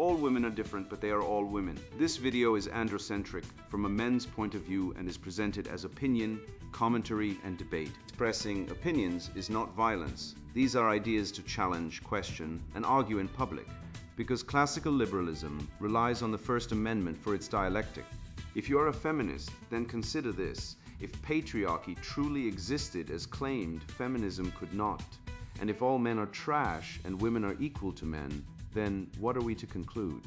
All women are different, but they are all women. This video is androcentric from a men's point of view and is presented as opinion, commentary, and debate. Expressing opinions is not violence. These are ideas to challenge, question, and argue in public, because classical liberalism relies on the First Amendment for its dialectic. If you are a feminist, then consider this. If patriarchy truly existed as claimed, feminism could not. And if all men are trash and women are equal to men, then what are we to conclude?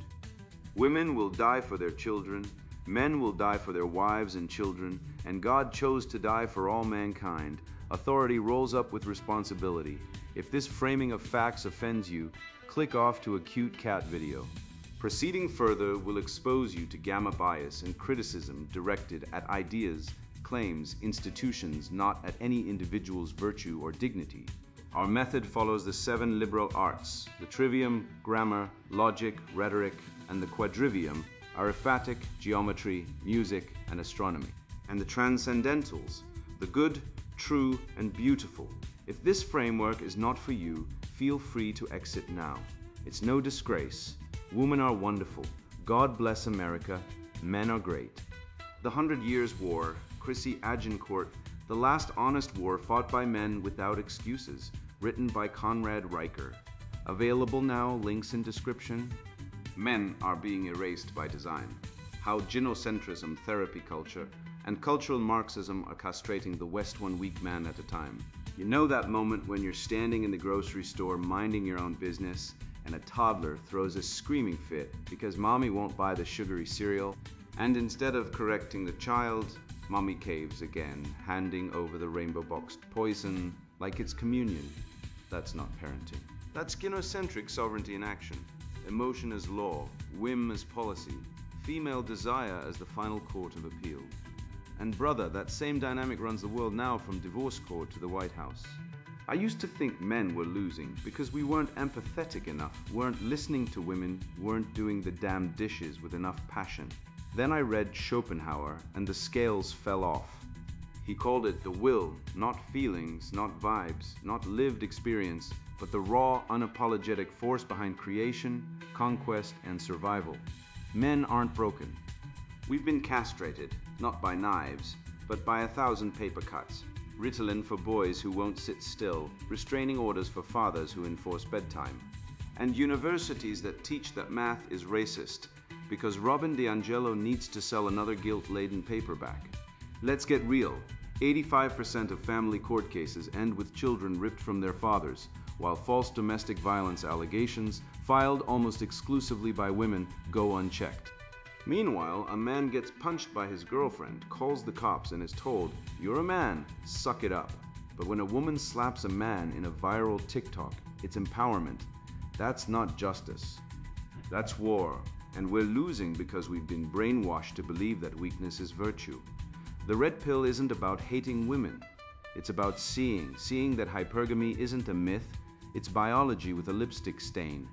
Women will die for their children, men will die for their wives and children, and God chose to die for all mankind. Authority rolls up with responsibility. If this framing of facts offends you, click off to a cute cat video. Proceeding further will expose you to gamma bias and criticism directed at ideas, claims, institutions, not at any individual's virtue or dignity. Our method follows the 7 liberal arts: the trivium, grammar, logic, rhetoric, and the quadrivium, arithmetic, geometry, music, and astronomy. And the transcendentals, the good, true, and beautiful. If this framework is not for you, feel free to exit now. It's no disgrace. Women are wonderful. God bless America. Men are great. The 100 Years' War, Chrissy Agincourt, the last honest war fought by men without excuses, written by Conrad Riker. Available now, links in description. Men are being erased by design. How gynocentrism, therapy culture, and cultural Marxism are castrating the West one weak man at a time. You know that moment when you're standing in the grocery store minding your own business and a toddler throws a screaming fit because mommy won't buy the sugary cereal, and instead of correcting the child, mommy caves again, handing over the rainbow-boxed poison like it's communion. That's not parenting. That's gynocentric sovereignty in action. Emotion as law, whim as policy, female desire as the final court of appeal. And brother, that same dynamic runs the world now, from divorce court to the White House. I used to think men were losing because we weren't empathetic enough, weren't listening to women, weren't doing the damn dishes with enough passion. Then I read Schopenhauer and the scales fell off. He called it the will, not feelings, not vibes, not lived experience, but the raw, unapologetic force behind creation, conquest, and survival. Men aren't broken. We've been castrated, not by knives, but by 1,000 paper cuts. Ritalin for boys who won't sit still, restraining orders for fathers who enforce bedtime. And universities that teach that math is racist, because Robin DiAngelo needs to sell another guilt-laden paperback. Let's get real. 85% of family court cases end with children ripped from their fathers, while false domestic violence allegations, filed almost exclusively by women, go unchecked. Meanwhile, a man gets punched by his girlfriend, calls the cops, and is told, "You're a man, suck it up." But when a woman slaps a man in a viral TikTok, it's empowerment. That's not justice. That's war. And we're losing because we've been brainwashed to believe that weakness is virtue. The red pill isn't about hating women. It's about seeing that hypergamy isn't a myth, it's biology with a lipstick stain.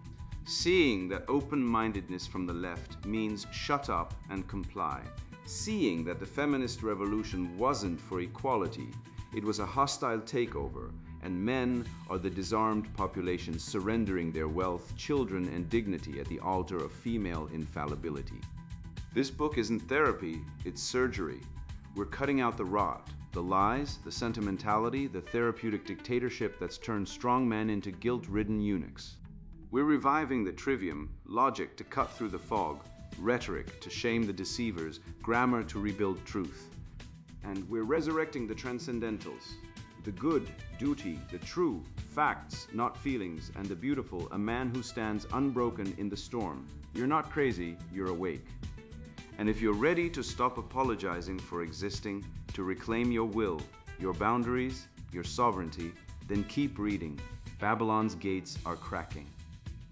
Seeing that open-mindedness from the left means shut up and comply. Seeing that the feminist revolution wasn't for equality, it was a hostile takeover, and men are the disarmed population surrendering their wealth, children, and dignity at the altar of female infallibility. This book isn't therapy, it's surgery. We're cutting out the rot, the lies, the sentimentality, the therapeutic dictatorship that's turned strong men into guilt-ridden eunuchs. We're reviving the trivium, logic to cut through the fog, rhetoric to shame the deceivers, grammar to rebuild truth. And we're resurrecting the transcendentals. The good, duty, the true, facts, not feelings, and the beautiful, a man who stands unbroken in the storm. You're not crazy, you're awake. And if you're ready to stop apologizing for existing, to reclaim your will, your boundaries, your sovereignty, then keep reading. Babylon's gates are cracking.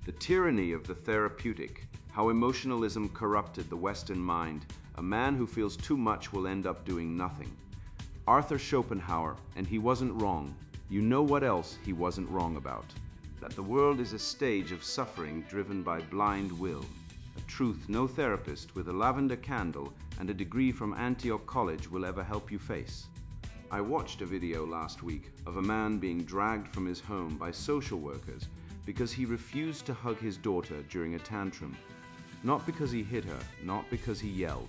The tyranny of the therapeutic, how emotionalism corrupted the Western mind. A man who feels too much will end up doing nothing. Arthur Schopenhauer, and he wasn't wrong. You know what else he wasn't wrong about? That the world is a stage of suffering driven by blind will. A truth no therapist with a lavender candle and a degree from Antioch College will ever help you face. I watched a video last week of a man being dragged from his home by social workers because he refused to hug his daughter during a tantrum. Not because he hit her, not because he yelled.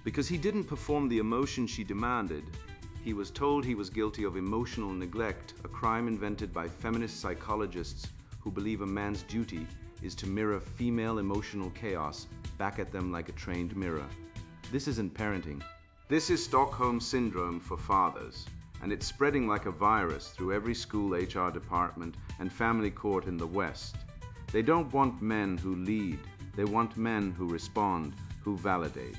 Because he didn't perform the emotion she demanded. He was told he was guilty of emotional neglect, a crime invented by feminist psychologists who believe a man's duty is to mirror female emotional chaos back at them like a trained mirror. This isn't parenting. This is Stockholm Syndrome for fathers, and it's spreading like a virus through every school HR department and family court in the West. They don't want men who lead. They want men who respond, who validate,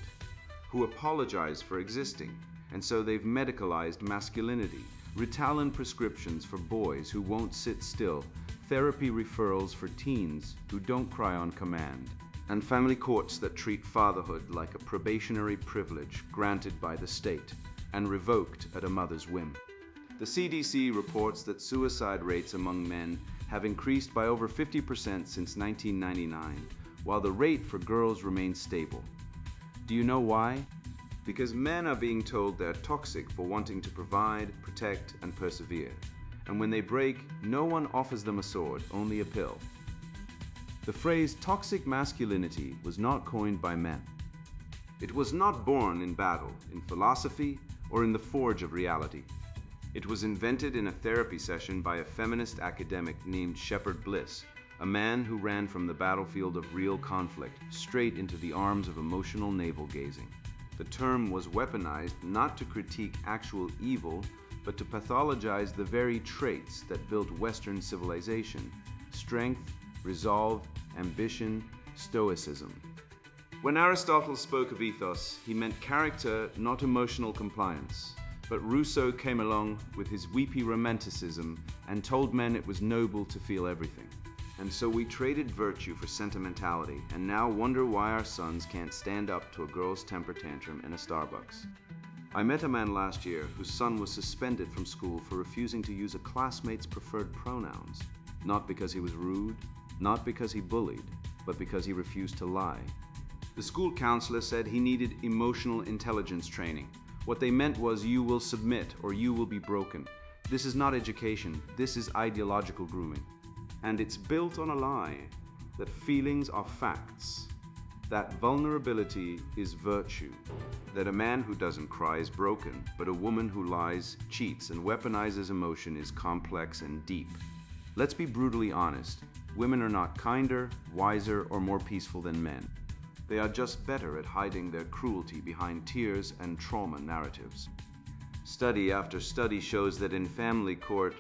who apologize for existing. And so they've medicalized masculinity, Ritalin prescriptions for boys who won't sit still, therapy referrals for teens who don't cry on command, and family courts that treat fatherhood like a probationary privilege granted by the state and revoked at a mother's whim. The CDC reports that suicide rates among men have increased by over 50% since 1999, while the rate for girls remains stable. Do you know why? Because men are being told they're toxic for wanting to provide, protect, and persevere. And when they break, no one offers them a sword, only a pill. The phrase toxic masculinity was not coined by men. It was not born in battle, in philosophy, or in the forge of reality. It was invented in a therapy session by a feminist academic named Shepard Bliss, a man who ran from the battlefield of real conflict straight into the arms of emotional navel-gazing. The term was weaponized not to critique actual evil, but to pathologize the very traits that built Western civilization: strength, resolve, ambition, stoicism. When Aristotle spoke of ethos, he meant character, not emotional compliance. But Rousseau came along with his weepy romanticism and told men it was noble to feel everything. And so we traded virtue for sentimentality, and now wonder why our sons can't stand up to a girl's temper tantrum in a Starbucks. I met a man last year whose son was suspended from school for refusing to use a classmate's preferred pronouns. Not because he was rude, not because he bullied, but because he refused to lie. The school counselor said he needed emotional intelligence training. What they meant was, you will submit or you will be broken. This is not education, this is ideological grooming. And it's built on a lie, that feelings are facts, that vulnerability is virtue, that a man who doesn't cry is broken, but a woman who lies, cheats, and weaponizes emotion is complex and deep. Let's be brutally honest. Women are not kinder, wiser, or more peaceful than men. They are just better at hiding their cruelty behind tears and trauma narratives. Study after study shows that in family court,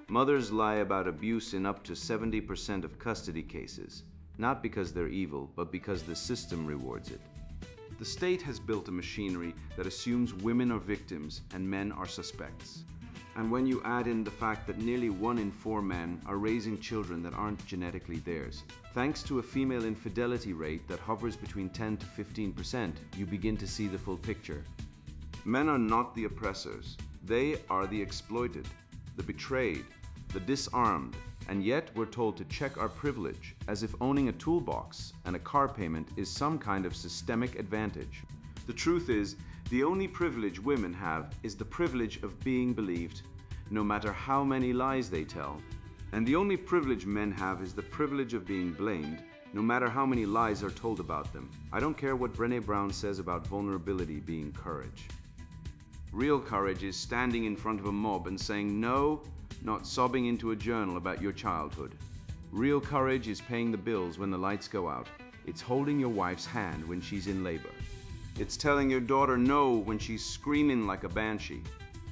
mothers lie about abuse in up to 70% of custody cases, not because they're evil, but because the system rewards it. The state has built a machinery that assumes women are victims and men are suspects. And when you add in the fact that nearly 1 in 4 men are raising children that aren't genetically theirs, thanks to a female infidelity rate that hovers between 10 to 15%, you begin to see the full picture. Men are not the oppressors. They are the exploited, the betrayed, the disarmed, and yet we're told to check our privilege as if owning a toolbox and a car payment is some kind of systemic advantage. The truth is, the only privilege women have is the privilege of being believed, no matter how many lies they tell. And the only privilege men have is the privilege of being blamed, no matter how many lies are told about them. I don't care what Brené Brown says about vulnerability being courage. Real courage is standing in front of a mob and saying no, not sobbing into a journal about your childhood. Real courage is paying the bills when the lights go out. It's holding your wife's hand when she's in labor. It's telling your daughter no when she's screaming like a banshee.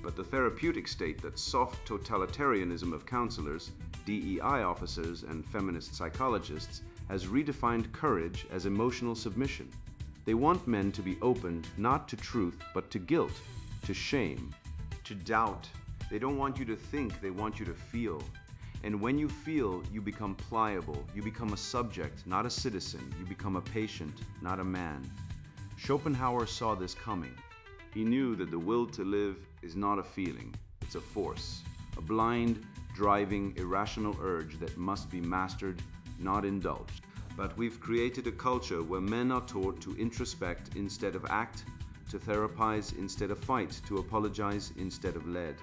But the therapeutic state, that soft totalitarianism of counselors, DEI officers, and feminist psychologists, has redefined courage as emotional submission. They want men to be open not to truth, but to guilt, to shame, to doubt. They don't want you to think, they want you to feel. And when you feel, you become pliable. You become a subject, not a citizen. You become a patient, not a man. Schopenhauer saw this coming. He knew that the will to live is not a feeling, it's a force, a blind, driving, irrational urge that must be mastered, not indulged. But we've created a culture where men are taught to introspect instead of act, to therapize instead of fight, to apologize instead of lead.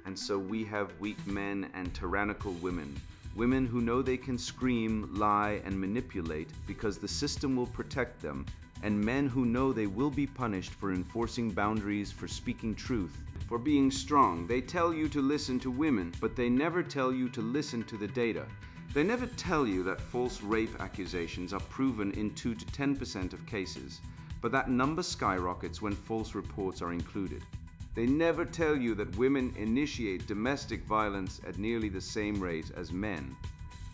And so we have weak men and tyrannical women, Women who know they can scream, lie, and manipulate because the system will protect them, and men who know they will be punished for enforcing boundaries, for speaking truth, for being strong. They tell you to listen to women, but they never tell you to listen to the data. They never tell you that false rape accusations are proven in 2 to 10% of cases, but that number skyrockets when false reports are included. They never tell you that women initiate domestic violence at nearly the same rate as men,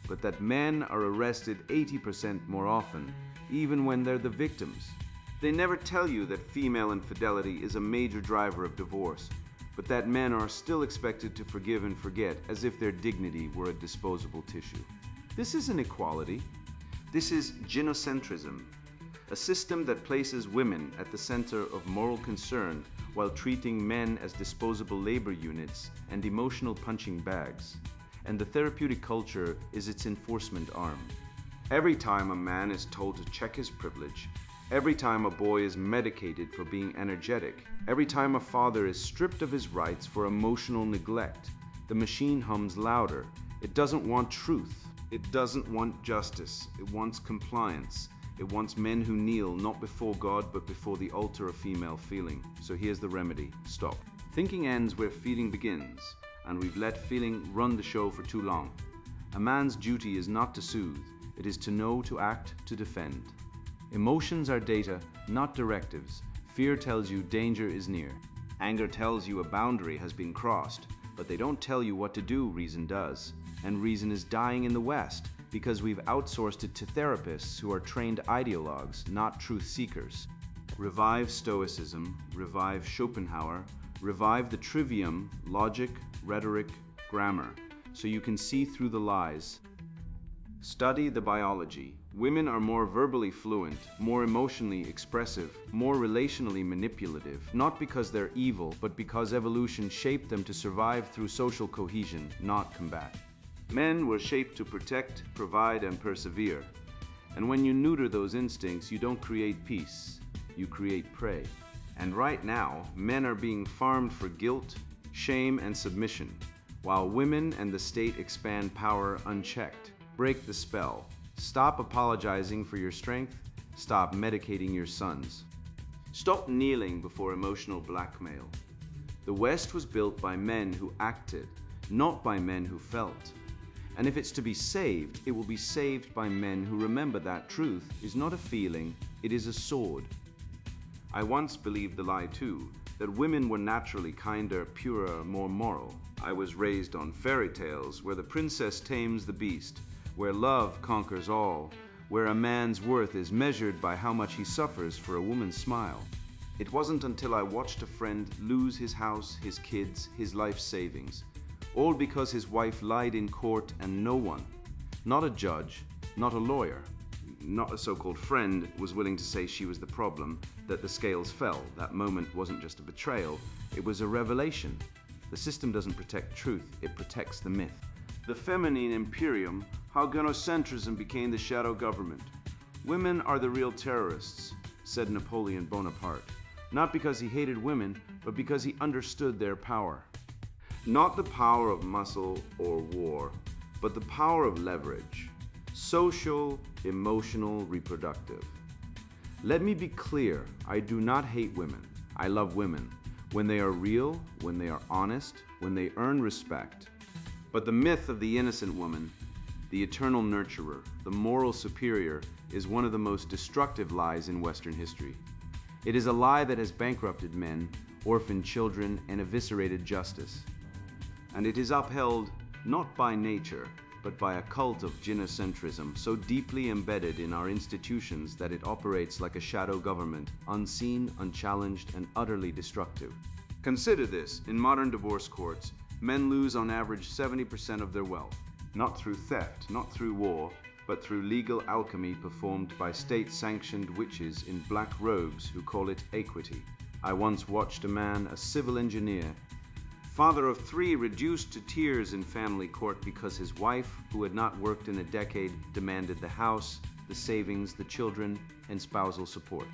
but that men are arrested 80% more often, even when they're the victims. They never tell you that female infidelity is a major driver of divorce, but that men are still expected to forgive and forget as if their dignity were a disposable tissue. This isn't equality. This is gynocentrism, a system that places women at the center of moral concern while treating men as disposable labor units and emotional punching bags. And the therapeutic culture is its enforcement arm. Every time a man is told to check his privilege, every time a boy is medicated for being energetic, every time a father is stripped of his rights for emotional neglect, the machine hums louder. It doesn't want truth. It doesn't want justice. It wants compliance. It wants men who kneel not before God but before the altar of female feeling. So here's the remedy. Stop. Thinking ends where feeling begins, and we've let feeling run the show for too long. A man's duty is not to soothe. It is to know, to act, to defend. Emotions are data, not directives. Fear tells you danger is near. Anger tells you a boundary has been crossed, but they don't tell you what to do. Reason does. And reason is dying in the West because we've outsourced it to therapists who are trained ideologues, not truth seekers. Revive Stoicism, revive Schopenhauer, revive the trivium, logic, rhetoric, grammar, so you can see through the lies. Study the biology. Women are more verbally fluent, more emotionally expressive, more relationally manipulative, not because they're evil, but because evolution shaped them to survive through social cohesion, not combat. Men were shaped to protect, provide, and persevere. And when you neuter those instincts, you don't create peace, you create prey. And right now, men are being farmed for guilt, shame, and submission, while women and the state expand power unchecked. Break the spell. Stop apologizing for your strength. Stop medicating your sons. Stop kneeling before emotional blackmail. The West was built by men who acted, not by men who felt. And if it's to be saved, it will be saved by men who remember that truth is not a feeling, it is a sword. I once believed the lie too, that women were naturally kinder, purer, more moral. I was raised on fairy tales where the princess tames the beast, where love conquers all, where a man's worth is measured by how much he suffers for a woman's smile. It wasn't until I watched a friend lose his house, his kids, his life savings, all because his wife lied in court and no one, not a judge, not a lawyer, not a so-called friend, was willing to say she was the problem, that the scales fell. That moment wasn't just a betrayal, it was a revelation. The system doesn't protect truth, it protects the myth. The feminine imperium, how gynocentrism became the shadow government. Women are the real terrorists, said Napoleon Bonaparte, not because he hated women, but because he understood their power. Not the power of muscle or war, but the power of leverage. Social, emotional, reproductive. Let me be clear, I do not hate women. I love women. When they are real, when they are honest, when they earn respect. But the myth of the innocent woman, the eternal nurturer, the moral superior, is one of the most destructive lies in Western history. It is a lie that has bankrupted men, orphaned children, and eviscerated justice. And it is upheld not by nature, but by a cult of gynocentrism so deeply embedded in our institutions that it operates like a shadow government, unseen, unchallenged, and utterly destructive. Consider this, in modern divorce courts, men lose on average 70% of their wealth, not through theft, not through war, but through legal alchemy performed by state-sanctioned witches in black robes who call it equity. I once watched a man, a civil engineer, father of 3, reduced to tears in family court because his wife, who had not worked in a decade, demanded the house, the savings, the children, and spousal support.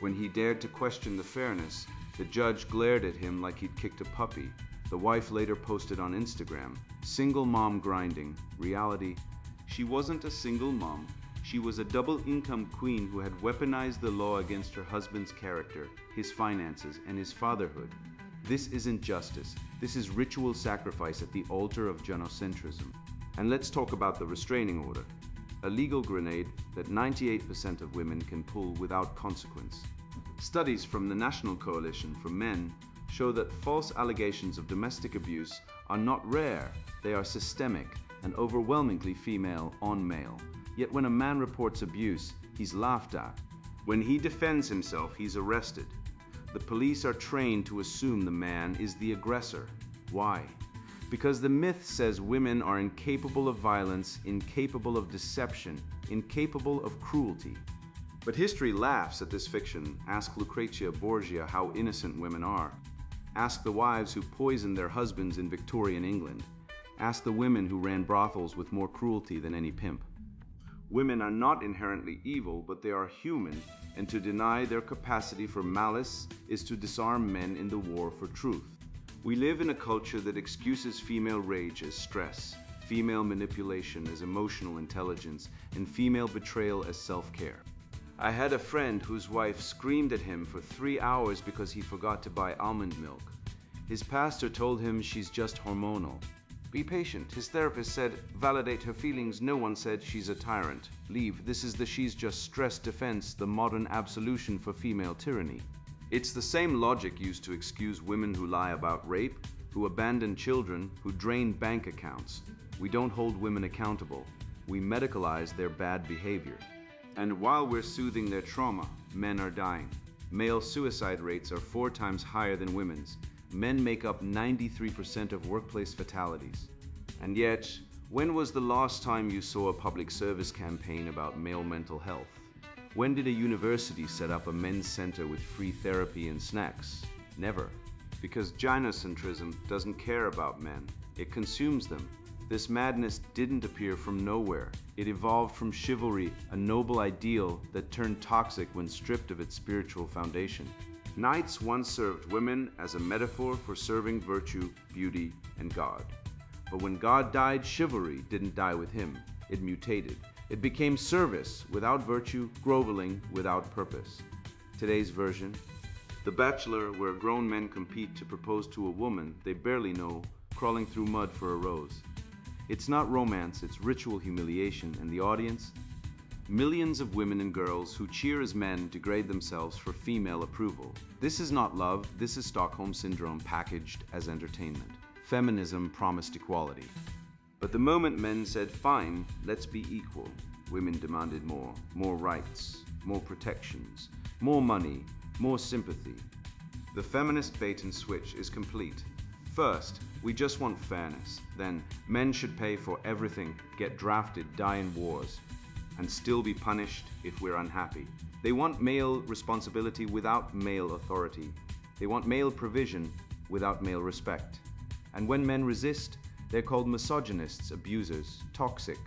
When he dared to question the fairness, the judge glared at him like he'd kicked a puppy. The wife later posted on Instagram, "Single mom grinding. Reality, she wasn't a single mom. She was a double-income queen who had weaponized the law against her husband's character, his finances, and his fatherhood. This isn't justice. This is ritual sacrifice at the altar of genocentrism." And let's talk about the restraining order, a legal grenade that 98% of women can pull without consequence. Studies from the National Coalition for Men show that false allegations of domestic abuse are not rare, they are systemic and overwhelmingly female on male. Yet when a man reports abuse, he's laughed at. When he defends himself, he's arrested. The police are trained to assume the man is the aggressor. Why? Because the myth says women are incapable of violence, incapable of deception, incapable of cruelty. But history laughs at this fiction. Ask Lucrezia Borgia how innocent women are. Ask the wives who poisoned their husbands in Victorian England. Ask the women who ran brothels with more cruelty than any pimp. Women are not inherently evil, but they are human, and to deny their capacity for malice is to disarm men in the war for truth. We live in a culture that excuses female rage as stress, female manipulation as emotional intelligence, and female betrayal as self-care. I had a friend whose wife screamed at him for 3 hours because he forgot to buy almond milk. His pastor told him she's just hormonal. Be patient. His therapist said, validate her feelings. No one said she's a tyrant. Leave. This is the she's just stress defense, the modern absolution for female tyranny. It's the same logic used to excuse women who lie about rape, who abandon children, who drain bank accounts. We don't hold women accountable. We medicalize their bad behavior. And while we're soothing their trauma, men are dying. Male suicide rates are 4 times higher than women's. Men make up 93% of workplace fatalities. And yet, when was the last time you saw a public service campaign about male mental health? When did a university set up a men's center with free therapy and snacks? Never. Because gynocentrism doesn't care about men. It consumes them. This madness didn't appear from nowhere. It evolved from chivalry, a noble ideal that turned toxic when stripped of its spiritual foundation. Knights once served women as a metaphor for serving virtue, beauty, and God. But when God died, chivalry didn't die with him. It mutated. It became service without virtue, groveling without purpose. Today's version: The Bachelor, where grown men compete to propose to a woman they barely know, crawling through mud for a rose. It's not romance, it's ritual humiliation, and the audience? Millions of women and girls who cheer as men degrade themselves for female approval. This is not love, this is Stockholm Syndrome packaged as entertainment. Feminism promised equality. But the moment men said, fine, let's be equal, women demanded more rights, more protections, more money, more sympathy. The feminist bait and switch is complete. First, we just want fairness. Then, men should pay for everything, get drafted, die in wars, and still be punished if we're unhappy. They want male responsibility without male authority. They want male provision without male respect. And when men resist, they're called misogynists, abusers, toxic.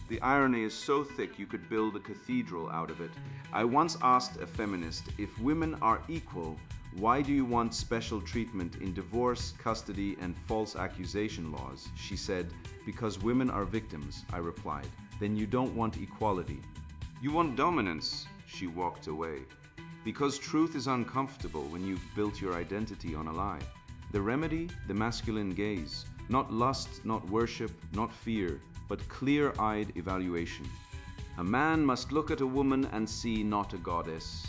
The irony is so thick you could build a cathedral out of it. I once asked a feminist, if women are equal, why do you want special treatment in divorce, custody, and false accusation laws? She said, because women are victims, I replied. Then you don't want equality. You want dominance, she walked away. Because truth is uncomfortable when you've built your identity on a lie. The remedy, the masculine gaze. Not lust, not worship, not fear, but clear-eyed evaluation. A man must look at a woman and see not a goddess,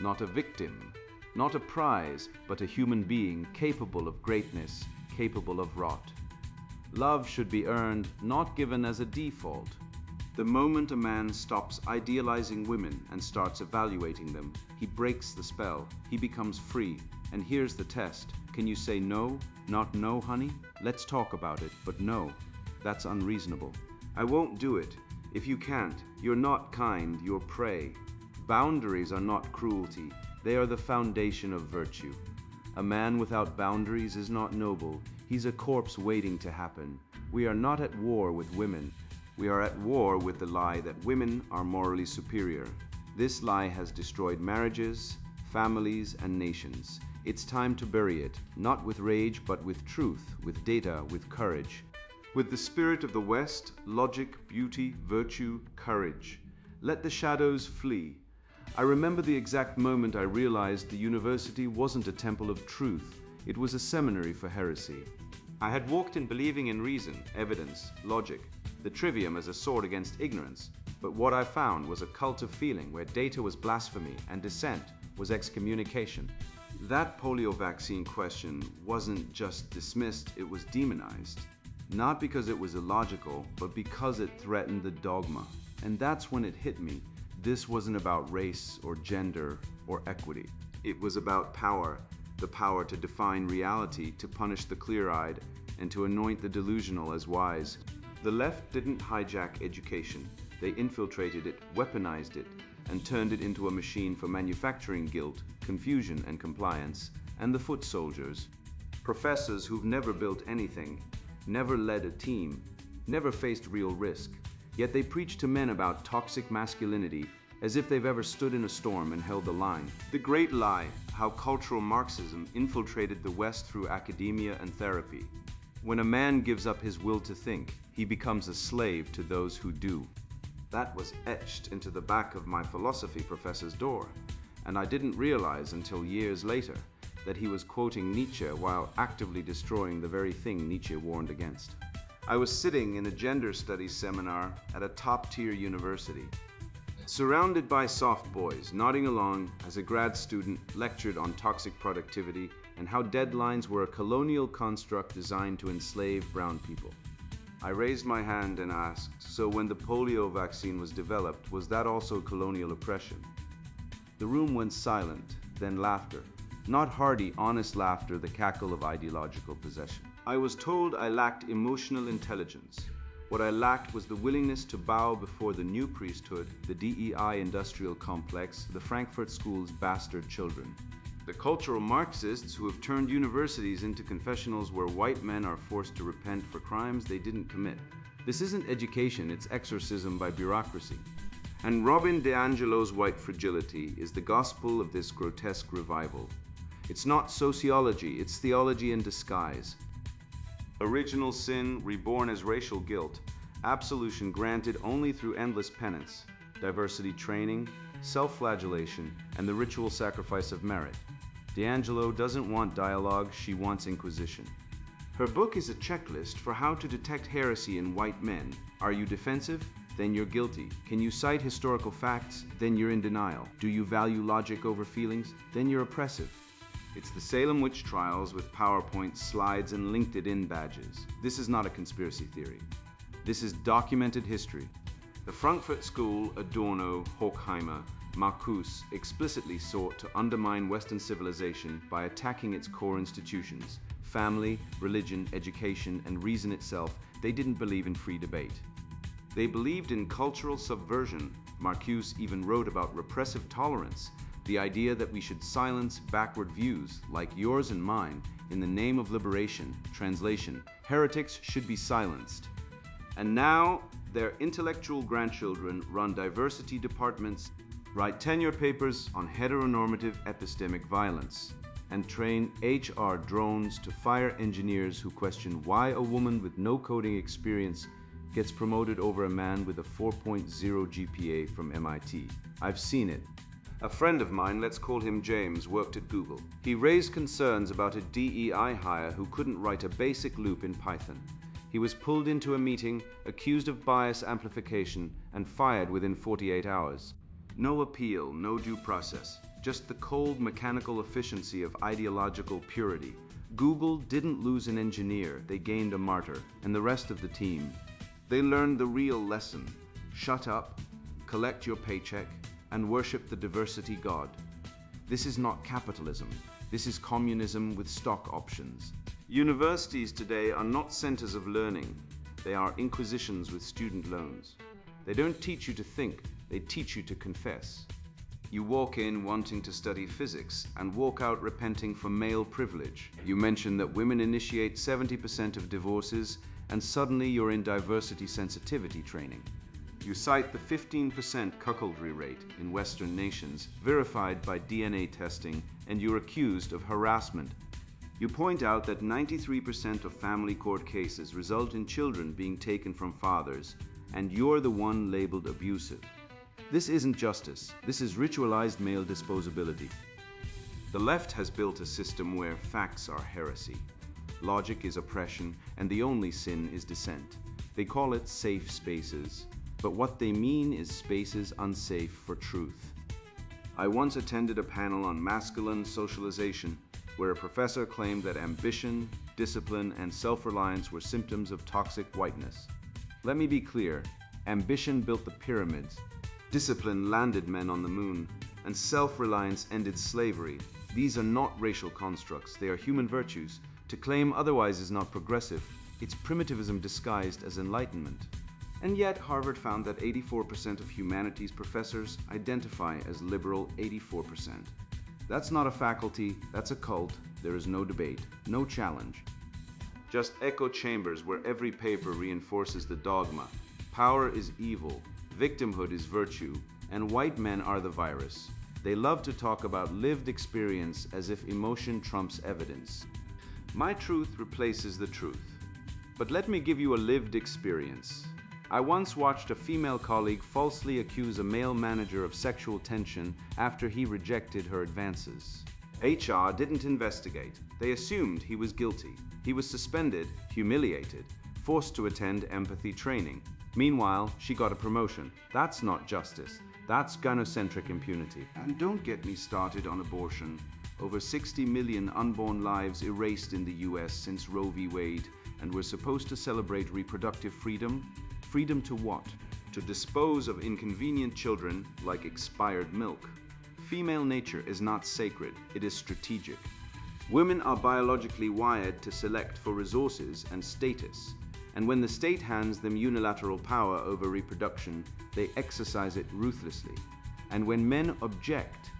not a victim, not a prize, but a human being capable of greatness, capable of rot. Love should be earned, not given as a default. The moment a man stops idealizing women and starts evaluating them, he breaks the spell, he becomes free. And here's the test. Can you say no? Not no, honey? Let's talk about it, but no. That's unreasonable. I won't do it. If you can't, you're not kind, you're prey. Boundaries are not cruelty. They are the foundation of virtue. A man without boundaries is not noble. He's a corpse waiting to happen. We are not at war with women. We are at war with the lie that women are morally superior. This lie has destroyed marriages, families, and nations. It's time to bury it, not with rage, but with truth, with data, with courage. With the spirit of the West, logic, beauty, virtue, courage. Let the shadows flee. I remember the exact moment I realized the university wasn't a temple of truth. It was a seminary for heresy. I had walked in believing in reason, evidence, logic, the trivium as a sword against ignorance. But what I found was a cult of feeling where data was blasphemy and dissent was excommunication. That polio vaccine question wasn't just dismissed, it was demonized. Not because it was illogical, but because it threatened the dogma. And that's when it hit me. This wasn't about race or gender or equity. It was about power. The power to define reality, to punish the clear-eyed, and to anoint the delusional as wise. The left didn't hijack education. They infiltrated it, weaponized it, and turned it into a machine for manufacturing guilt, confusion, and compliance, and the foot soldiers. Professors who've never built anything, never led a team, never faced real risk, yet they preach to men about toxic masculinity as if they've ever stood in a storm and held the line. The great lie, how cultural Marxism infiltrated the West through academia and therapy. When a man gives up his will to think, he becomes a slave to those who do. That was etched into the back of my philosophy professor's door, and I didn't realize until years later that he was quoting Nietzsche while actively destroying the very thing Nietzsche warned against. I was sitting in a gender studies seminar at a top-tier university, surrounded by soft boys, nodding along as a grad student lectured on toxic productivity and how deadlines were a colonial construct designed to enslave brown people. I raised my hand and asked, so when the polio vaccine was developed, was that also colonial oppression? The room went silent, then laughter. Not hearty, honest laughter, the cackle of ideological possession. I was told I lacked emotional intelligence. What I lacked was the willingness to bow before the new priesthood, the DEI industrial complex, the Frankfurt School's bastard children. The cultural Marxists who have turned universities into confessionals where white men are forced to repent for crimes they didn't commit. This isn't education, it's exorcism by bureaucracy. And Robin DiAngelo's white fragility is the gospel of this grotesque revival. It's not sociology, it's theology in disguise. Original sin reborn as racial guilt, absolution granted only through endless penance, diversity training, self-flagellation, and the ritual sacrifice of merit. DiAngelo doesn't want dialogue, she wants inquisition. Her book is a checklist for how to detect heresy in white men. Are you defensive? Then you're guilty. Can you cite historical facts? Then you're in denial. Do you value logic over feelings? Then you're oppressive. It's the Salem witch trials with PowerPoint slides and LinkedIn badges. This is not a conspiracy theory. This is documented history. The Frankfurt School, Adorno, Horkheimer, Marcuse explicitly sought to undermine Western civilization by attacking its core institutions, family, religion, education, and reason itself. They didn't believe in free debate. They believed in cultural subversion. Marcuse even wrote about repressive tolerance, the idea that we should silence backward views, like yours and mine, in the name of liberation. Translation: heretics should be silenced. And now, their intellectual grandchildren run diversity departments, write tenure papers on heteronormative epistemic violence, and train HR drones to fire engineers who question why a woman with no coding experience gets promoted over a man with a 4.0 GPA from MIT. I've seen it. A friend of mine, let's call him James, worked at Google. He raised concerns about a DEI hire who couldn't write a basic loop in Python. He was pulled into a meeting, accused of bias amplification, and fired within 48 hours. No appeal, no due process, just the cold mechanical efficiency of ideological purity. Google didn't lose an engineer, they gained a martyr, and the rest of the team. They learned the real lesson. Shut up, collect your paycheck, and worship the diversity god. This is not capitalism. This is communism with stock options. Universities today are not centers of learning. They are inquisitions with student loans. They don't teach you to think, they teach you to confess. You walk in wanting to study physics and walk out repenting for male privilege. You mention that women initiate 70% of divorces and suddenly you're in diversity sensitivity training. You cite the 15% cuckoldry rate in Western nations, verified by DNA testing, and you're accused of harassment. You point out that 93% of family court cases result in children being taken from fathers, and you're the one labeled abusive. This isn't justice. This is ritualized male disposability. The left has built a system where facts are heresy, logic is oppression, and the only sin is dissent. They call it safe spaces, but what they mean is spaces unsafe for truth. I once attended a panel on masculine socialization where a professor claimed that ambition, discipline, and self-reliance were symptoms of toxic whiteness. Let me be clear, ambition built the pyramids, discipline landed men on the moon, and self-reliance ended slavery. These are not racial constructs, they are human virtues. To claim otherwise is not progressive, it's primitivism disguised as enlightenment. And yet, Harvard found that 84% of humanities professors identify as liberal 84%. That's not a faculty, that's a cult. There is no debate, no challenge. Just echo chambers where every paper reinforces the dogma. Power is evil, victimhood is virtue, and white men are the virus. They love to talk about lived experience as if emotion trumps evidence. My truth replaces the truth. But let me give you a lived experience. I once watched a female colleague falsely accuse a male manager of sexual tension after he rejected her advances. HR didn't investigate. They assumed he was guilty. He was suspended, humiliated, forced to attend empathy training. Meanwhile, she got a promotion. That's not justice. That's gynocentric impunity. And don't get me started on abortion. Over 60 million unborn lives erased in the US since Roe v. Wade, and we're supposed to celebrate reproductive freedom? Freedom to what? To dispose of inconvenient children like expired milk. Female nature is not sacred, it is strategic. Women are biologically wired to select for resources and status, and when the state hands them unilateral power over reproduction, they exercise it ruthlessly. And when men object,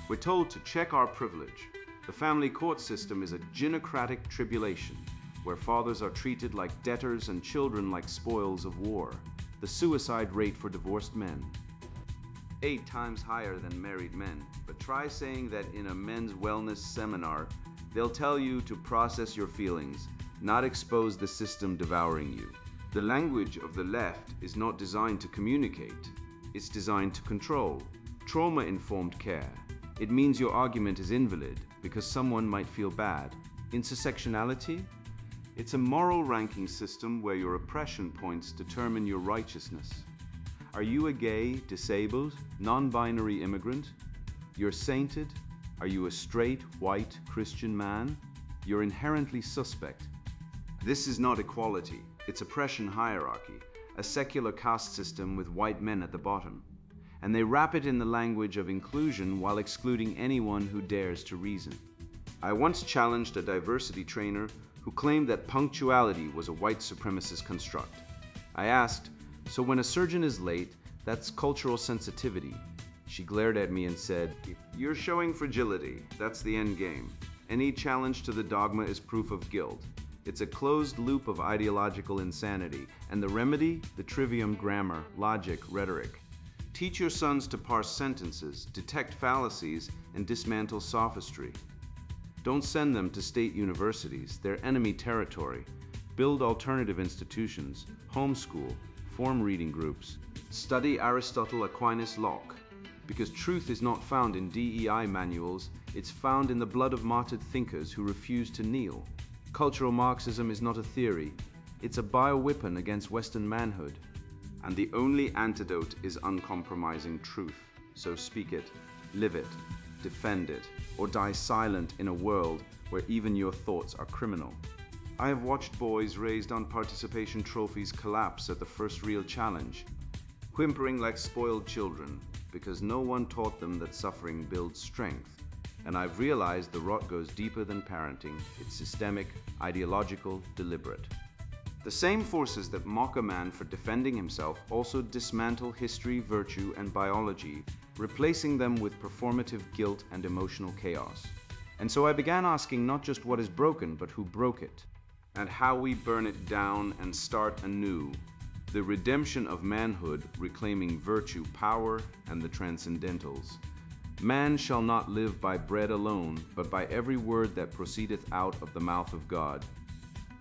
we're told to check our privilege. The family court system is a gynocratic tribulation, where fathers are treated like debtors and children like spoils of war. The suicide rate for divorced men, 8 times higher than married men. But try saying that in a men's wellness seminar. They'll tell you to process your feelings, not expose the system devouring you. The language of the left is not designed to communicate. It's designed to control. Trauma-informed care. It means your argument is invalid because someone might feel bad. Intersectionality? It's a moral ranking system where your oppression points determine your righteousness. Are you a gay, disabled, non-binary immigrant? You're sainted? Are you a straight, white, Christian man? You're inherently suspect. This is not equality, it's oppression hierarchy, a secular caste system with white men at the bottom. And they wrap it in the language of inclusion while excluding anyone who dares to reason. I once challenged a diversity trainer who claimed that punctuality was a white supremacist construct. I asked, so when a surgeon is late, that's cultural sensitivity. She glared at me and said, you're showing fragility, that's the end game. Any challenge to the dogma is proof of guilt. It's a closed loop of ideological insanity, and the remedy, the trivium grammar, logic, rhetoric. Teach your sons to parse sentences, detect fallacies, and dismantle sophistry. Don't send them to state universities, they're enemy territory. Build alternative institutions, homeschool, form reading groups. Study Aristotle, Aquinas, Locke. Because truth is not found in DEI manuals, it's found in the blood of martyred thinkers who refuse to kneel. Cultural Marxism is not a theory, it's a bioweapon against Western manhood. And the only antidote is uncompromising truth. So speak it, live it, defend it, or die silent in a world where even your thoughts are criminal. I have watched boys raised on participation trophies collapse at the first real challenge, whimpering like spoiled children, because no one taught them that suffering builds strength. And I've realized the rot goes deeper than parenting. It's systemic, ideological, deliberate. The same forces that mock a man for defending himself also dismantle history, virtue, and biology, replacing them with performative guilt and emotional chaos. And so I began asking not just what is broken, but who broke it, and how we burn it down and start anew. The redemption of manhood, reclaiming virtue, power, and the transcendentals. Man shall not live by bread alone, but by every word that proceedeth out of the mouth of God.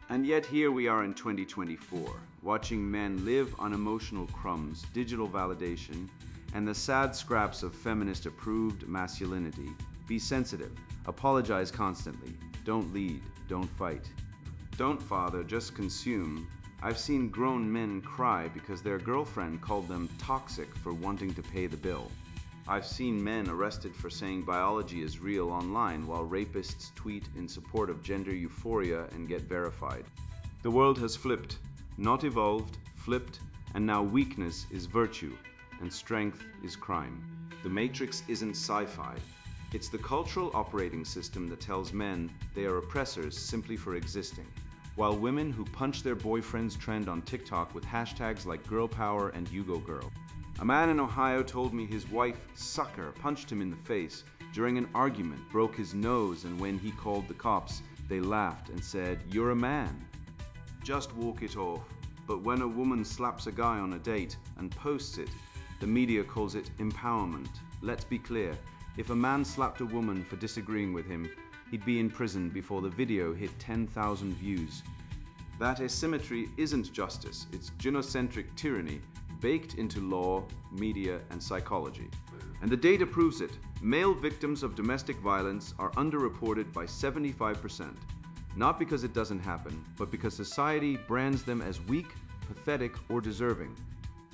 And yet here we are in 2024, watching men live on emotional crumbs, digital validation, and the sad scraps of feminist-approved masculinity. Be sensitive, apologize constantly, don't lead, don't fight. Don't father, just consume. I've seen grown men cry because their girlfriend called them toxic for wanting to pay the bill. I've seen men arrested for saying biology is real online while rapists tweet in support of gender euphoria and get verified. The world has flipped, not evolved, flipped, and now weakness is virtue and strength is crime. The Matrix isn't sci-fi. It's the cultural operating system that tells men they are oppressors simply for existing, while women who punch their boyfriends trend on TikTok with hashtags like girl power and you go girl. A man in Ohio told me his wife, sucker, punched him in the face during an argument, broke his nose, and when he called the cops, they laughed and said, "You're a man. Just walk it off." But when a woman slaps a guy on a date and posts it, the media calls it empowerment. Let's be clear, if a man slapped a woman for disagreeing with him, he'd be in prison before the video hit 10,000 views. That asymmetry isn't justice, it's genocentric tyranny baked into law, media, and psychology. And the data proves it. Male victims of domestic violence are underreported by 75%. Not because it doesn't happen, but because society brands them as weak, pathetic, or deserving.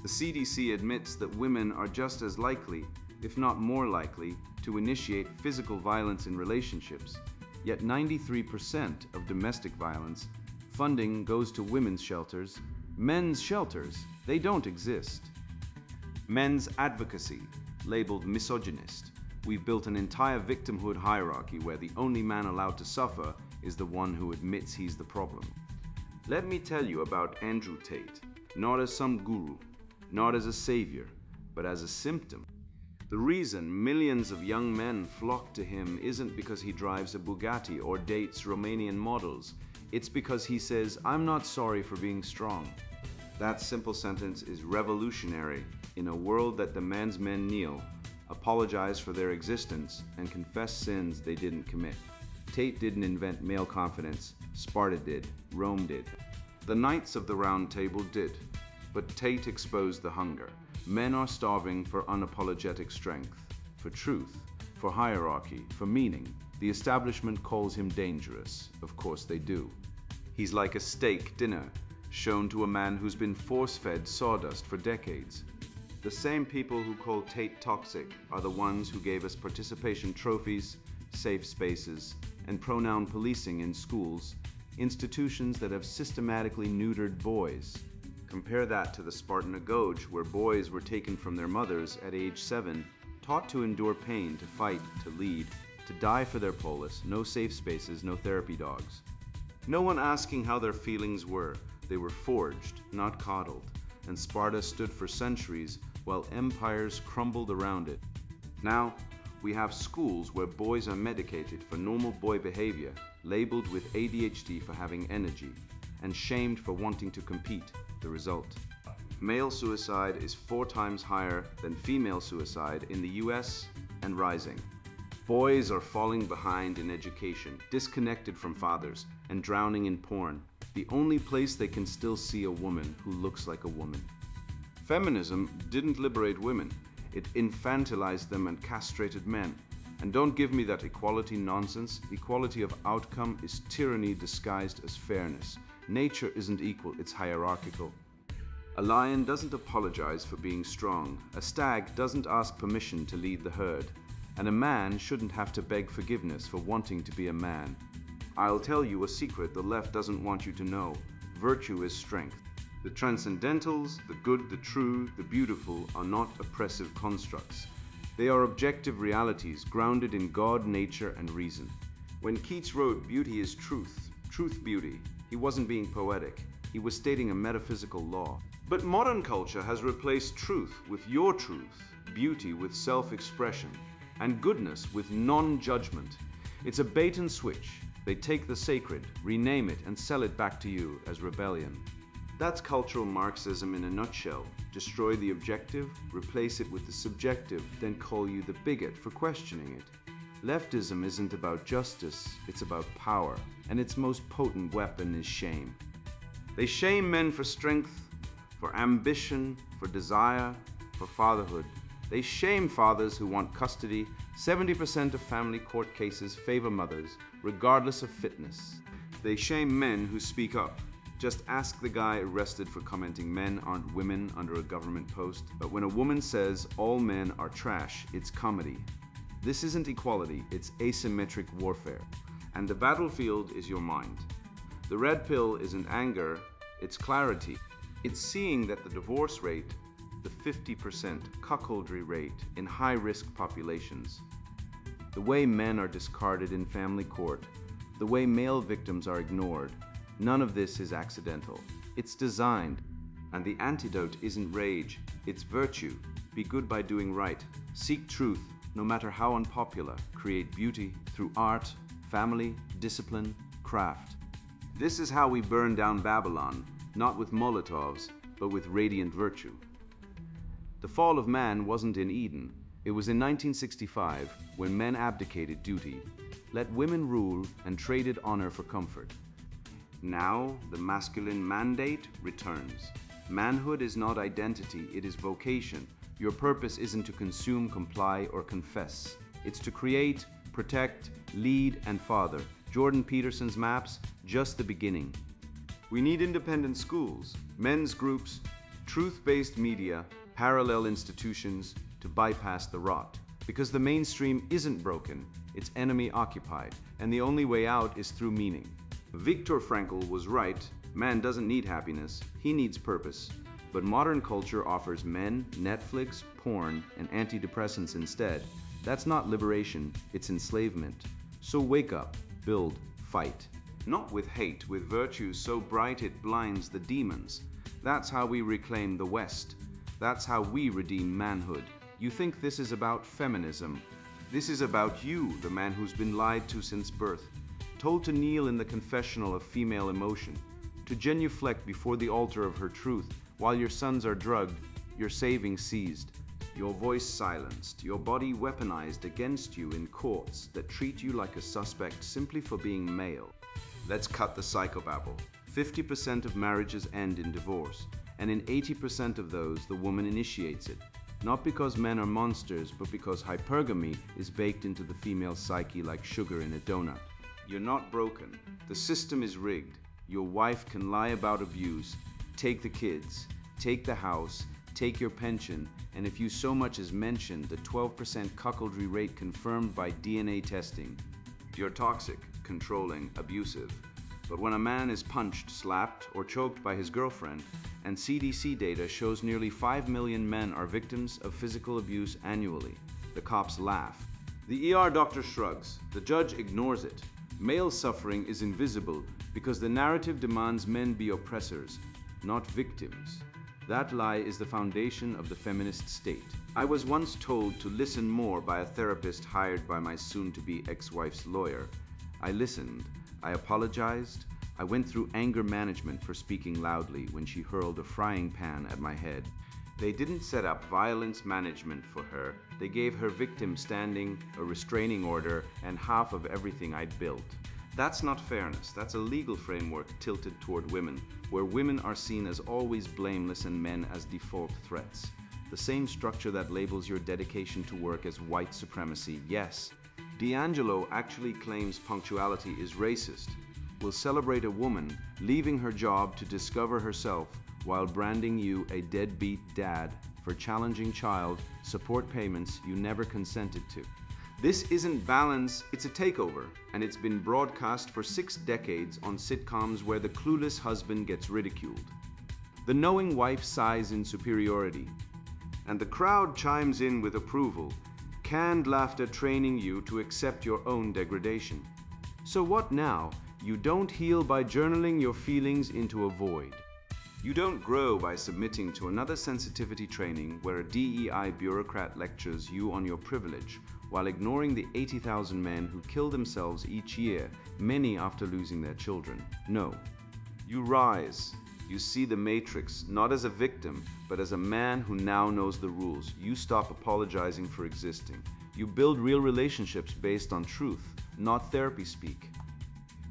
The CDC admits that women are just as likely, if not more likely, to initiate physical violence in relationships. Yet 93% of domestic violence funding goes to women's shelters. Men's shelters, they don't exist. Men's advocacy, labeled misogynist. We've built an entire victimhood hierarchy where the only man allowed to suffer is the one who admits he's the problem. Let me tell you about Andrew Tate, not as some guru, not as a savior, but as a symptom. The reason millions of young men flock to him isn't because he drives a Bugatti or dates Romanian models. It's because he says, "I'm not sorry for being strong." That simple sentence is revolutionary in a world that demands men kneel, apologize for their existence, and confess sins they didn't commit. Tate didn't invent male confidence. Sparta did. Rome did. The Knights of the Round Table did. But Tate exposed the hunger. Men are starving for unapologetic strength, for truth, for hierarchy, for meaning. The establishment calls him dangerous. Of course they do. He's like a steak dinner shown to a man who's been force-fed sawdust for decades. The same people who call Tate toxic are the ones who gave us participation trophies, safe spaces, and pronoun policing in schools, institutions that have systematically neutered boys. Compare that to the Spartan Agoj, where boys were taken from their mothers at age 7, taught to endure pain, to fight, to lead, to die for their polis, no safe spaces, no therapy dogs. No one asking how their feelings were. They were forged, not coddled, and Sparta stood for centuries while empires crumbled around it. Now, we have schools where boys are medicated for normal boy behavior, labeled with ADHD for having energy, and shamed for wanting to compete. The result: male suicide is 4 times higher than female suicide in the US and rising. Boys are falling behind in education, disconnected from fathers, and drowning in porn, the only place they can still see a woman who looks like a woman. Feminism didn't liberate women. It infantilized them and castrated men. And don't give me that equality nonsense. Equality of outcome is tyranny disguised as fairness. Nature isn't equal, it's hierarchical. A lion doesn't apologize for being strong. A stag doesn't ask permission to lead the herd. And a man shouldn't have to beg forgiveness for wanting to be a man. I'll tell you a secret the left doesn't want you to know. Virtue is strength. The transcendentals, the good, the true, the beautiful are not oppressive constructs. They are objective realities grounded in God, nature, and reason. When Keats wrote "Beauty is truth, truth beauty," he wasn't being poetic. He was stating a metaphysical law. But modern culture has replaced truth with your truth, beauty with self-expression, and goodness with non-judgment. It's a bait and switch. They take the sacred, rename it, and sell it back to you as rebellion. That's cultural Marxism in a nutshell. Destroy the objective, replace it with the subjective, then call you the bigot for questioning it. Leftism isn't about justice, it's about power, and its most potent weapon is shame. They shame men for strength, for ambition, for desire, for fatherhood. They shame fathers who want custody. 70% of family court cases favor mothers, regardless of fitness. They shame men who speak up. Just ask the guy arrested for commenting men aren't women under a government post. But when a woman says all men are trash, it's comedy. This isn't equality, it's asymmetric warfare. And the battlefield is your mind. The red pill isn't anger, it's clarity. It's seeing that the divorce rate, the 50% cuckoldry rate in high-risk populations, the way men are discarded in family court, the way male victims are ignored, none of this is accidental. It's designed. And the antidote isn't rage, it's virtue. Be good by doing right. Seek truth, no matter how unpopular. Create beauty through art, family, discipline, craft. This is how we burn down Babylon, not with Molotovs, but with radiant virtue. The fall of man wasn't in Eden. It was in 1965 when men abdicated duty, let women rule, and traded honor for comfort. Now, the masculine mandate returns. Manhood is not identity, it is vocation. Your purpose isn't to consume, comply, or confess. It's to create, protect, lead, and father. Jordan Peterson's maps, just the beginning. We need independent schools, men's groups, truth-based media, parallel institutions to bypass the rot. Because the mainstream isn't broken, it's enemy occupied, and the only way out is through meaning. Viktor Frankl was right, man doesn't need happiness, he needs purpose. But modern culture offers men, Netflix, porn, and antidepressants instead. That's not liberation, it's enslavement. So wake up, build, fight. Not with hate, with virtue so bright it blinds the demons. That's how we reclaim the West. That's how we redeem manhood. You think this is about feminism. This is about you, the man who's been lied to since birth. Told to kneel in the confessional of female emotion, to genuflect before the altar of her truth, while your sons are drugged, your savings seized, your voice silenced, your body weaponized against you in courts that treat you like a suspect simply for being male. Let's cut the psychobabble. 50% of marriages end in divorce, and in 80% of those, the woman initiates it. Not because men are monsters, but because hypergamy is baked into the female psyche like sugar in a donut. You're not broken. The system is rigged. Your wife can lie about abuse, take the kids, take the house, take your pension, and if you so much as mention the 12% cuckoldry rate confirmed by DNA testing, you're toxic, controlling, abusive. But when a man is punched, slapped, or choked by his girlfriend, and CDC data shows nearly 5 million men are victims of physical abuse annually, the cops laugh. The ER doctor shrugs. The judge ignores it. Male suffering is invisible because the narrative demands men be oppressors, not victims. That lie is the foundation of the feminist state. I was once told to listen more by a therapist hired by my soon-to-be ex-wife's lawyer. I listened. I apologized. I went through anger management for speaking loudly when she hurled a frying pan at my head. They didn't set up violence management for her. They gave her victim standing, a restraining order, and half of everything I'd built. That's not fairness. That's a legal framework tilted toward women, where women are seen as always blameless and men as default threats. The same structure that labels your dedication to work as white supremacy, yes. D'Angelo actually claims punctuality is racist. Will celebrate a woman leaving her job to discover herself while branding you a deadbeat dad for challenging child support payments you never consented to. This isn't balance, it's a takeover, and it's been broadcast for 6 decades on sitcoms where the clueless husband gets ridiculed. The knowing wife sighs in superiority, and the crowd chimes in with approval, canned laughter training you to accept your own degradation. So what now? You don't heal by journaling your feelings into a void. You don't grow by submitting to another sensitivity training where a DEI bureaucrat lectures you on your privilege while ignoring the 80,000 men who kill themselves each year, many after losing their children. No. You rise. You see the Matrix not as a victim, but as a man who now knows the rules. You stop apologizing for existing. You build real relationships based on truth, not therapy speak.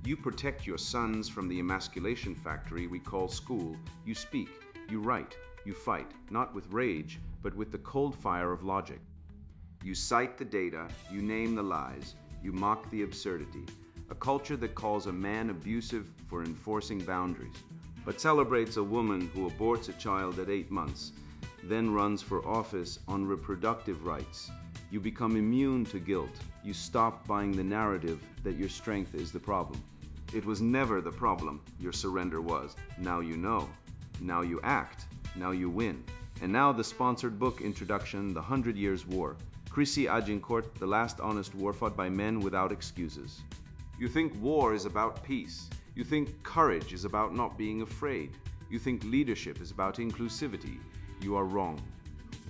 You protect your sons from the emasculation factory we call school. You speak, you write, you fight, not with rage, but with the cold fire of logic. You cite the data, you name the lies, you mock the absurdity. A culture that calls a man abusive for enforcing boundaries, but celebrates a woman who aborts a child at 8 months, then runs for office on reproductive rights. You become immune to guilt. You stop buying the narrative that your strength is the problem. It was never the problem, your surrender was. Now you know. Now you act. Now you win. And now the sponsored book introduction, The 100 Years' War. Chrissy Agincourt, The Last Honest War Fought by Men Without Excuses. You think war is about peace. You think courage is about not being afraid. You think leadership is about inclusivity. You are wrong.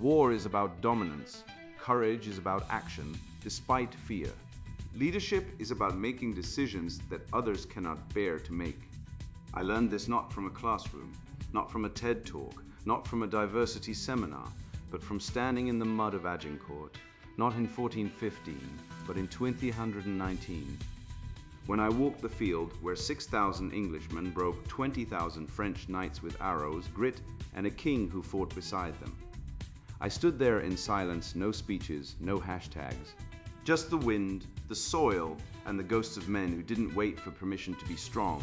War is about dominance. Courage is about action, despite fear. Leadership is about making decisions that others cannot bear to make. I learned this not from a classroom, not from a TED talk, not from a diversity seminar, but from standing in the mud of Agincourt, not in 1415, but in 2019. When I walked the field where 6,000 Englishmen broke 20,000 French knights with arrows, grit, and a king who fought beside them. I stood there in silence, no speeches, no hashtags. Just the wind, the soil, and the ghosts of men who didn't wait for permission to be strong.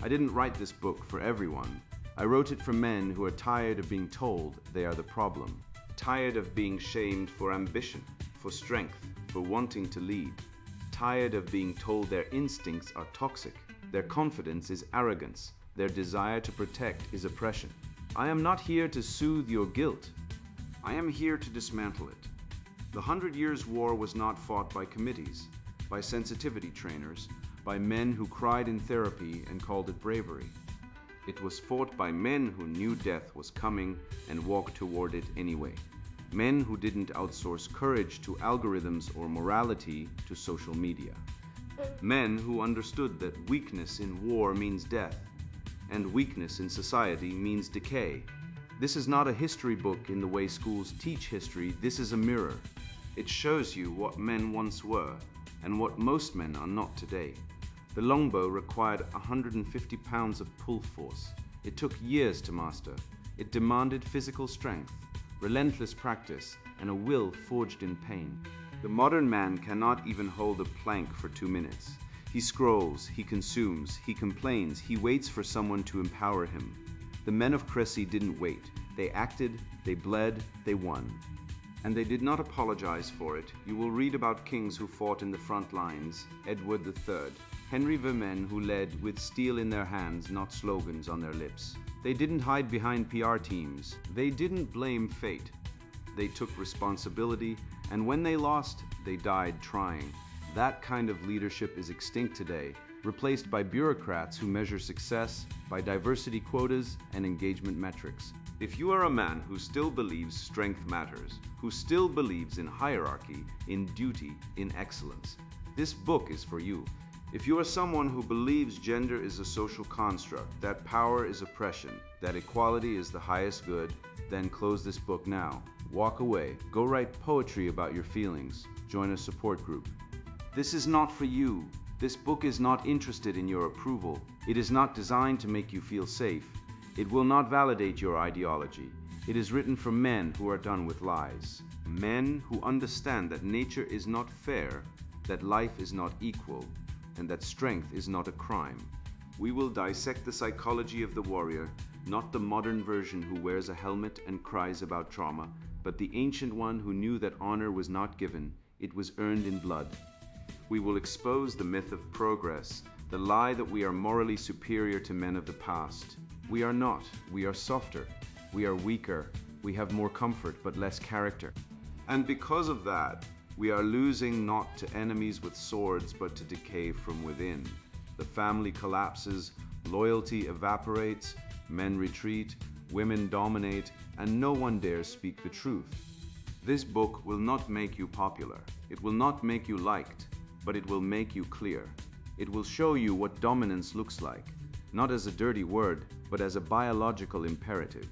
I didn't write this book for everyone. I wrote it for men who are tired of being told they are the problem. Tired of being shamed for ambition, for strength, for wanting to lead. Tired of being told their instincts are toxic, their confidence is arrogance, their desire to protect is oppression. I am not here to soothe your guilt. I am here to dismantle it. The 100 Years' War was not fought by committees, by sensitivity trainers, by men who cried in therapy and called it bravery. It was fought by men who knew death was coming and walked toward it anyway. Men who didn't outsource courage to algorithms or morality to social media. Men who understood that weakness in war means death, and weakness in society means decay. This is not a history book in the way schools teach history. This is a mirror. It shows you what men once were and what most men are not today. The longbow required 150 pounds of pull force. It took years to master. It demanded physical strength, relentless practice, and a will forged in pain. The modern man cannot even hold a plank for 2 minutes. He scrolls, he consumes, he complains, he waits for someone to empower him. The men of Cressy didn't wait. They acted, they bled, they won. And they did not apologize for it. You will read about kings who fought in the front lines, Edward III, Henry Vermen, who led with steel in their hands, not slogans on their lips. They didn't hide behind PR teams. They didn't blame fate. They took responsibility, and when they lost, they died trying. That kind of leadership is extinct today, replaced by bureaucrats who measure success by diversity quotas and engagement metrics. If you are a man who still believes strength matters, who still believes in hierarchy, in duty, in excellence, this book is for you. If you are someone who believes gender is a social construct, that power is oppression, that equality is the highest good, then close this book now. Walk away. Go write poetry about your feelings. Join a support group. This is not for you. This book is not interested in your approval. It is not designed to make you feel safe. It will not validate your ideology. It is written for men who are done with lies. Men who understand that nature is not fair, that life is not equal, and that strength is not a crime. We will dissect the psychology of the warrior, not the modern version who wears a helmet and cries about trauma, but the ancient one who knew that honor was not given, it was earned in blood. We will expose the myth of progress, the lie that we are morally superior to men of the past. We are not. We are softer. We are weaker. We have more comfort but less character. And because of that, we are losing not to enemies with swords but to decay from within. The family collapses, loyalty evaporates, men retreat, women dominate, and no one dares speak the truth. This book will not make you popular. It will not make you liked, but it will make you clear. It will show you what dominance looks like. not as a dirty word, but as a biological imperative.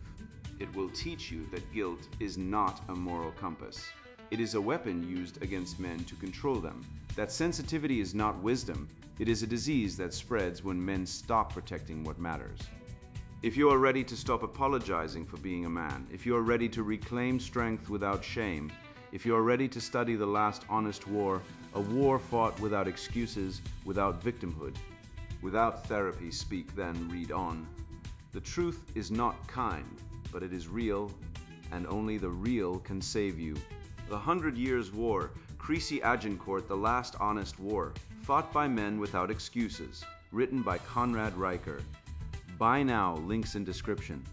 It will teach you that guilt is not a moral compass. It is a weapon used against men to control them. That sensitivity is not wisdom. It is a disease that spreads when men stop protecting what matters. If you are ready to stop apologizing for being a man, if you are ready to reclaim strength without shame, if you are ready to study the last honest war, a war fought without excuses, without victimhood, without therapy, speak then, read on. The truth is not kind, but it is real, and only the real can save you. The 100 Years' War, Creasy Agincourt, the last honest war, fought by men without excuses, written by Conrad Riker. Buy now, links in description.